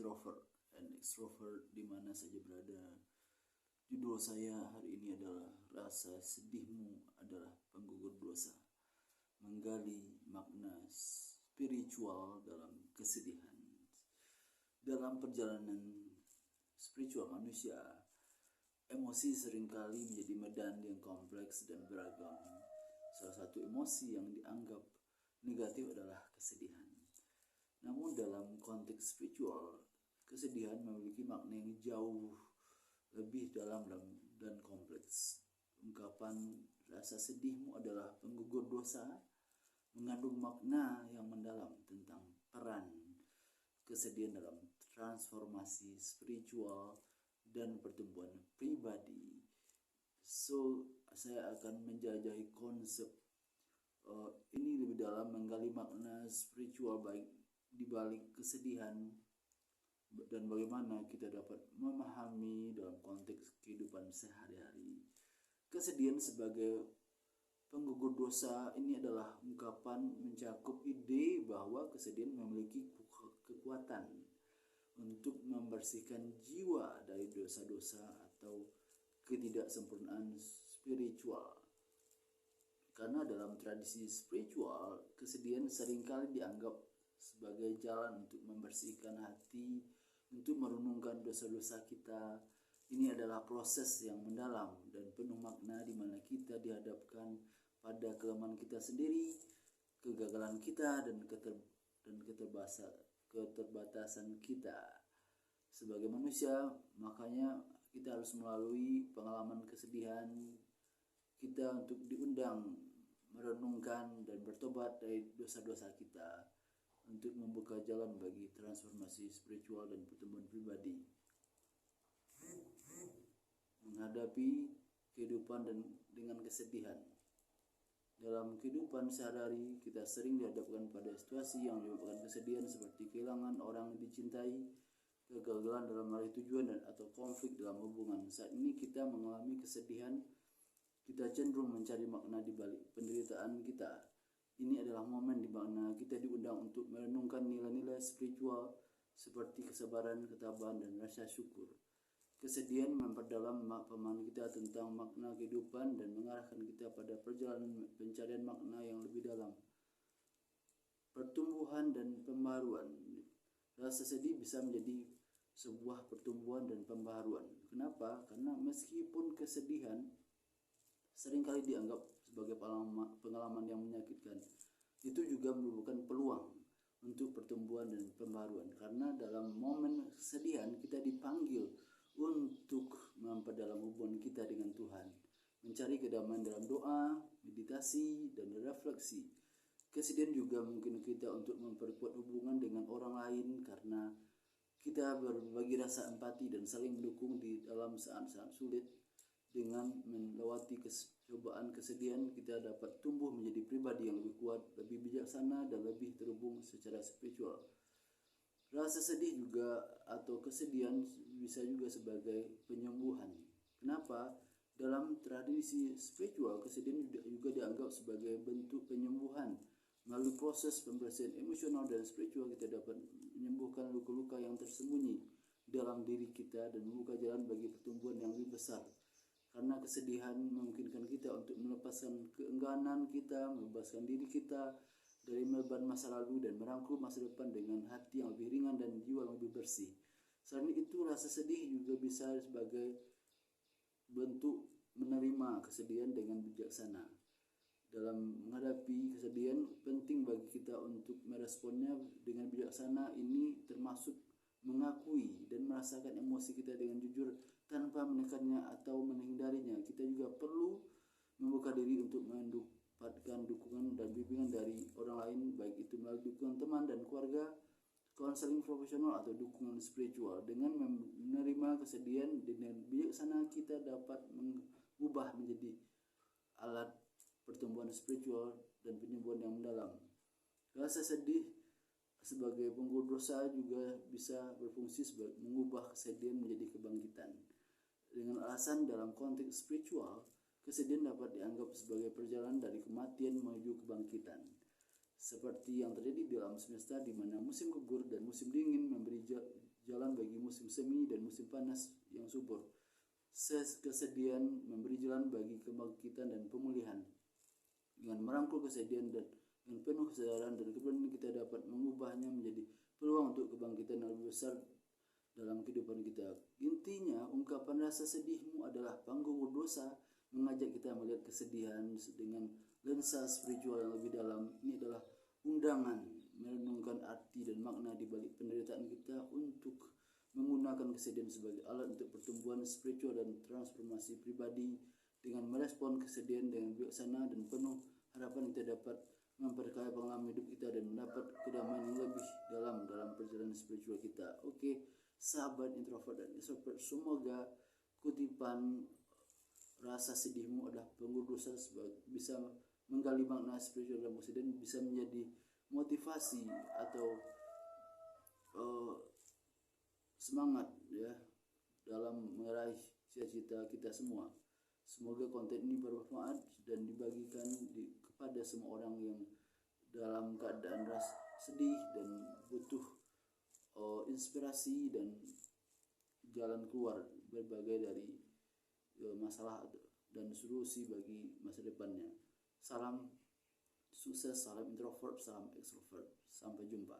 introvert and extrovert di mana saja berada. Judul saya hari ini adalah Rasa Sedihmu Adalah Penggugur Dosa. Menggali makna spiritual dalam kesedihan. Dalam perjalanan spiritual manusia, emosi seringkali menjadi medan yang kompleks dan beragam. Salah satu emosi yang dianggap negatif adalah kesedihan. Namun dalam konteks spiritual, kesedihan memiliki makna yang jauh lebih dalam dan kompleks. Ungkapan rasa sedihmu adalah penggugur dosa mengandung makna yang mendalam tentang peran kesedihan dalam transformasi spiritual dan pertumbuhan pribadi. So, saya akan menjelajahi konsep ini lebih dalam, menggali makna spiritual baik di balik kesedihan dan bagaimana kita dapat memahami dalam konteks kehidupan sehari-hari. Kesedihan sebagai penggugur dosa ini adalah ungkapan mencakup ide bahwa kesedihan memiliki kekuatan untuk membersihkan jiwa dari dosa-dosa atau ketidaksempurnaan spiritual. Karena dalam tradisi spiritual, kesedihan seringkali dianggap sebagai jalan untuk membersihkan hati, untuk merenungkan dosa-dosa kita. Ini adalah proses yang mendalam dan penuh makna di mana kita dihadapkan pada kelemahan kita sendiri, kegagalan kita, dan keterbatasan kita sebagai manusia. Makanya kita harus melalui pengalaman kesedihan kita untuk diundang merenungkan dan bertobat dari dosa-dosa kita, untuk membuka jalan bagi transformasi spiritual dan pertumbuhan pribadi. Menghadapi kehidupan dengan kesedihan. Dalam kehidupan sehari-hari, kita sering dihadapkan pada situasi yang menyebabkan kesedihan seperti kehilangan orang yang dicintai, kegagalan dalam meraih tujuan, atau konflik dalam hubungan. Saat ini kita mengalami kesedihan, kita cenderung mencari makna di balik penderitaan kita. Ini adalah momen di mana kita diundang untuk merenungkan nilai-nilai spiritual seperti kesabaran, ketabahan, dan rasa syukur. Kesedihan memperdalam pemahaman kita tentang makna kehidupan dan mengarahkan kita pada perjalanan pencarian makna yang lebih dalam. Pertumbuhan dan pembaruan. Rasa sedih bisa menjadi sebuah pertumbuhan dan pembaruan. Kenapa? Karena meskipun kesedihan seringkali dianggap sebagai pengalaman yang menyakitkan, itu juga merupakan peluang untuk pertumbuhan dan pembaruan. Karena dalam momen kesedihan kita dipanggil untuk memperdalam hubungan kita dengan Tuhan, mencari kedamaian dalam doa, meditasi, dan refleksi. Kesedihan juga mungkin kita untuk memperkuat hubungan dengan orang lain karena kita berbagi rasa empati dan saling mendukung di dalam saat-saat sulit. Dengan melewati cobaan kesedihan, kita dapat tumbuh menjadi pribadi yang lebih kuat, lebih bijaksana, dan lebih terhubung secara spiritual. Rasa sedih juga atau kesedihan bisa juga sebagai penyembuhan. Kenapa? Dalam tradisi spiritual, kesedihan juga dianggap sebagai bentuk penyembuhan. Melalui proses pembersihan emosional dan spiritual, kita dapat menyembuhkan luka-luka yang tersembunyi dalam diri kita dan membuka jalan bagi pertumbuhan yang lebih besar. Karena kesedihan memungkinkan kita untuk melepaskan keengganan kita, membebaskan diri kita dari beban masa lalu dan merangkul masa depan dengan hati yang lebih ringan dan jiwa yang lebih bersih. Selain itu, rasa sedih juga bisa sebagai bentuk menerima kesedihan dengan bijaksana. Dalam menghadapi kesedihan, penting bagi kita untuk meresponnya dengan bijaksana. Ini termasuk mengakui dan merasakan emosi kita dengan jujur tanpa menekannya atau menghindarinya. Kita juga perlu membuka diri untuk mendapatkan dukungan dan bimbingan dari orang lain, baik itu melalui dukungan teman dan keluarga, konseling profesional, atau dukungan spiritual. Dengan menerima kesedihan dengan bijaksana, kita dapat mengubah menjadi alat pertumbuhan spiritual dan penyembuhan yang mendalam. Rasa sedih sebagai penggugur dosa juga bisa berfungsi sebagai mengubah kesedihan menjadi kebangkitan. Dengan alasan dalam konteks spiritual, kesedihan dapat dianggap sebagai perjalanan dari kematian menuju kebangkitan. Seperti yang terjadi di alam semesta, di mana musim gugur dan musim dingin memberi jalan bagi musim semi dan musim panas yang subur. Kesedihan memberi jalan bagi kebangkitan dan pemulihan. Dengan merangkul kesedihan dan dengan penuh kesadaran dan keberanian kita dapat mengubahnya menjadi peluang untuk kebangkitan yang lebih besar dalam kehidupan kita. Intinya, ungkapan rasa sedihmu adalah panggung berdosa, mengajak kita melihat kesedihan dengan lensa spiritual yang lebih dalam. Ini adalah undangan merenungkan arti dan makna di balik penderitaan kita untuk menggunakan kesedihan sebagai alat untuk pertumbuhan spiritual dan transformasi pribadi. Dengan merespon kesedihan dengan bijaksana dan penuh harapan, kita dapat memperkaya pengalaman hidup kita dan mendapat kedamaian yang lebih dalam perjalanan spiritual kita. Oke, sahabat introvert dan extrovert, semoga kutipan rasa sedihmu adalah pengurus dosa bisa menggali makna spiritual dalam kesedihan, bisa menjadi motivasi atau semangat ya dalam meraih cita-cita kita semua. Semoga konten ini bermanfaat dan dibagikan kepada semua orang yang dalam keadaan sedih dan butuh inspirasi dan jalan keluar berbagai dari masalah dan solusi bagi masa depannya. Salam sukses, salam introvert, salam extrovert. Sampai jumpa.